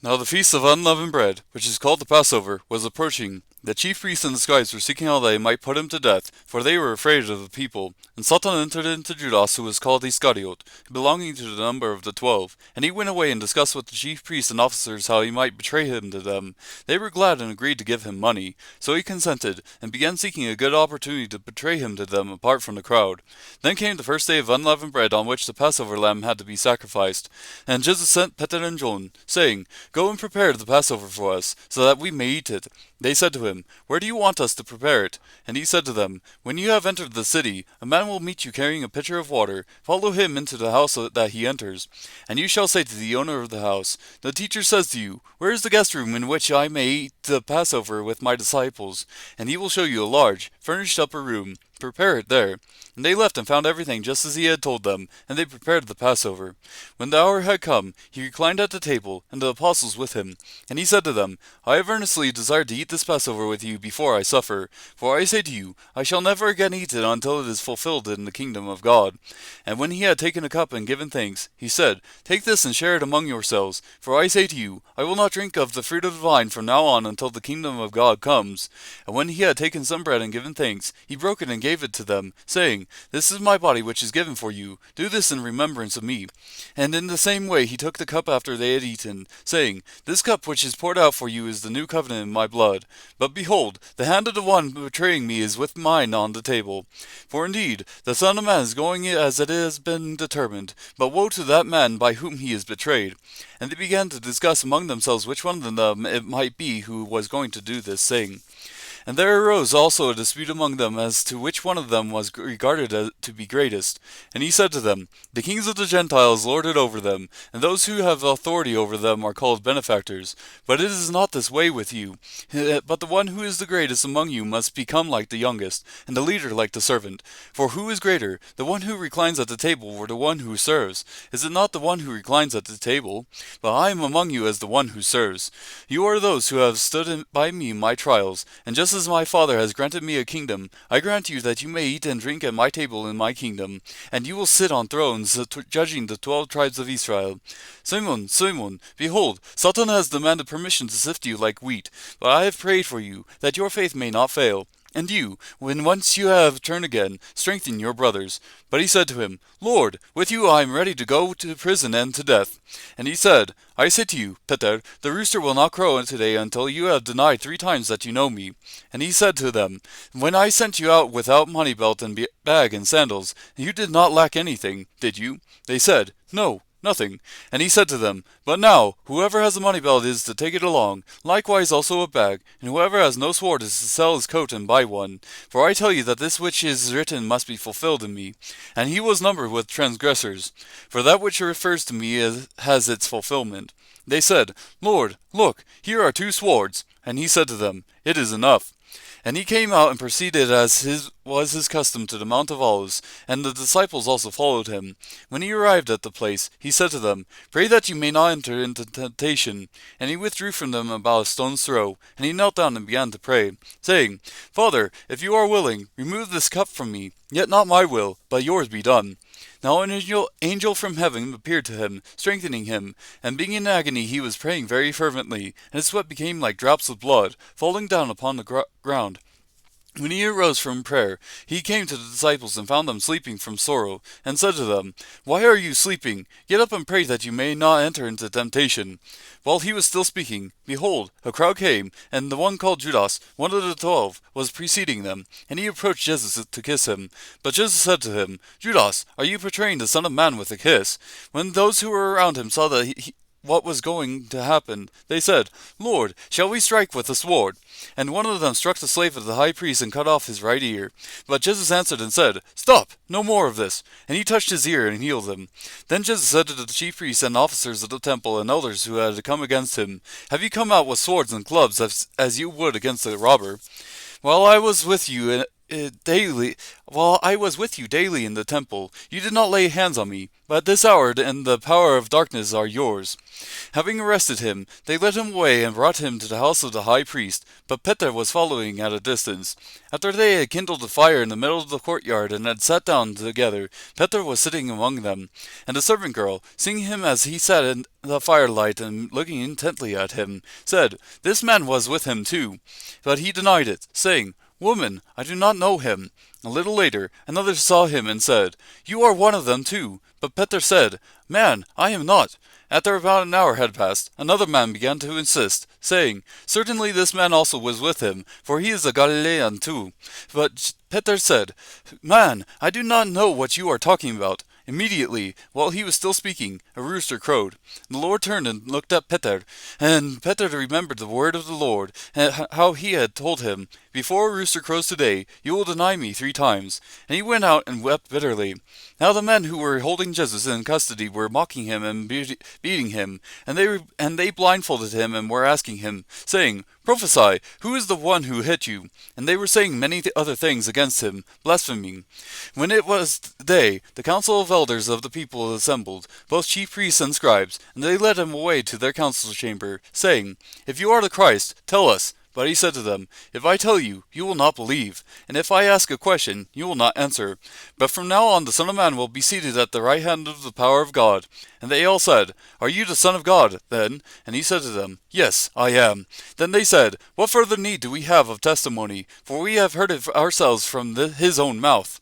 Now the feast of unleavened bread, which is called the Passover, was approaching. The chief priests and the scribes were seeking how they might put him to death, for they were afraid of the people. And Satan entered into Judas, who was called Iscariot, belonging to the number of the 12. And he went away and discussed with the chief priests and officers how he might betray him to them. They were glad and agreed to give him money. So he consented, and began seeking a good opportunity to betray him to them apart from the crowd. Then came the first day of unleavened bread, on which the Passover lamb had to be sacrificed. And Jesus sent Peter and John, saying, Go and prepare the Passover for us, so that we may eat it. They said to him, Where do you want us to prepare it? And he said to them, When you have entered the city, a man will meet you carrying a pitcher of water. Follow him into the house that he enters. And you shall say to the owner of the house, The teacher says to you, Where is the guest room in which I may eat the Passover with my disciples? And he will show you a large, furnished upper room. Prepare it there. And they left and found everything just as he had told them, and they prepared the Passover. When the hour had come, he reclined at the table, and the apostles with him. And he said to them, I have earnestly desired to eat this Passover with you before I suffer. For I say to you, I shall never again eat it until it is fulfilled in the kingdom of God. And when he had taken a cup and given thanks, he said, Take this and share it among yourselves. For I say to you, I will not drink of the fruit of the vine from now on until the kingdom of God comes. And when he had taken some bread and given thanks, he broke it and gave it to them, saying, This is my body which is given for you. Do this in remembrance of me. And in the same way he took the cup after they had eaten, saying, This cup which is poured out for you is the new covenant in my blood. But behold, the hand of the one betraying me is with mine on the table. For indeed, the Son of Man is going as it has been determined, but woe to that man by whom he is betrayed. And they began to discuss among themselves which one of them it might be who was going to do this thing. And there arose also a dispute among them as to which one of them was regarded to be greatest. And he said to them, The kings of the Gentiles lord it over them, and those who have authority over them are called benefactors. But it is not this way with you. But the one who is the greatest among you must become like the youngest, and the leader like the servant. For who is greater, the one who reclines at the table or the one who serves? Is it not the one who reclines at the table? But I am among you as the one who serves. You are those who have stood by me in my trials, and just as my Father has granted me a kingdom, I grant you that you may eat and drink at my table in my kingdom, and you will sit on thrones, judging the 12 tribes of Israel. Simon, Simon, behold, Satan has demanded permission to sift you like wheat, but I have prayed for you, that your faith may not fail. And you, when once you have turned again, strengthen your brothers. But he said to him, Lord, with you I am ready to go to prison and to death. And he said, I say to you, Peter, the rooster will not crow today until you have denied 3 times that you know me. And he said to them, When I sent you out without money belt and bag and sandals, you did not lack anything, did you? They said, No. Nothing. And he said to them, But now, whoever has a money belt is to take it along, likewise also a bag, and whoever has no sword is to sell his coat and buy one. For I tell you that this which is written must be fulfilled in me. And he was numbered with transgressors. For that which refers to me has its fulfillment. They said, Lord, look, here are 2 swords. And he said to them, It is enough. And he came out and proceeded as was his custom to the Mount of Olives, and the disciples also followed him. When he arrived at the place, he said to them, Pray that you may not enter into temptation. And he withdrew from them about a stone's throw, and he knelt down and began to pray, saying, Father, if you are willing, remove this cup from me, yet not my will, but yours be done. Now an angel from heaven appeared to him, strengthening him, and being in agony he was praying very fervently, and his sweat became like drops of blood, falling down upon the ground. When he arose from prayer, he came to the disciples and found them sleeping from sorrow, and said to them, Why are you sleeping? Get up and pray that you may not enter into temptation. While he was still speaking, behold, a crowd came, and the one called Judas, one of the 12, was preceding them, and he approached Jesus to kiss him. But Jesus said to him, Judas, are you betraying the Son of Man with a kiss? When those who were around him saw that what was going to happen, they said, Lord, shall we strike with the sword? And one of them struck the slave of the high priest and cut off his right ear. But Jesus answered and said, Stop, no more of this. And he touched his ear and healed him. Then Jesus said to the chief priests and officers of the temple and elders who had come against him, Have you come out with swords and clubs as you would against a robber? While I was with you daily, while I was with you daily in the temple, you did not lay hands on me, but at this hour and the power of darkness are yours. Having arrested him, they led him away and brought him to the house of the high priest, but Peter was following at a distance. After they had kindled a fire in the middle of the courtyard and had sat down together, Peter was sitting among them. And the servant girl, seeing him as he sat in the firelight and looking intently at him, said, This man was with him too. But he denied it, saying, Woman, I do not know him. A little later, another saw him and said, You are one of them too. But Peter said, Man, I am not. After about an hour had passed, another man began to insist, saying, Certainly this man also was with him, for he is a Galilean too. But Peter said, Man, I do not know what you are talking about. Immediately, while he was still speaking, a rooster crowed. The Lord turned and looked at Peter, and Peter remembered the word of the Lord, and how he had told him, Before a rooster crows today, you will deny me 3 times. And he went out and wept bitterly. Now the men who were holding Jesus in custody were mocking him and beating him, and they blindfolded him and were asking him, saying, Prophesy, who is the one who hit you? And they were saying many other things against him, blaspheming. When it was day, the council of elders of the people assembled, both chief priests and scribes, and they led him away to their council chamber, saying, If you are the Christ, tell us. But he said to them, If I tell you, you will not believe, and if I ask a question, you will not answer. But from now on the Son of Man will be seated at the right hand of the power of God. And they all said, Are you the Son of God, then? And he said to them, Yes, I am. Then they said, What further need do we have of testimony? For we have heard it ourselves from his own mouth.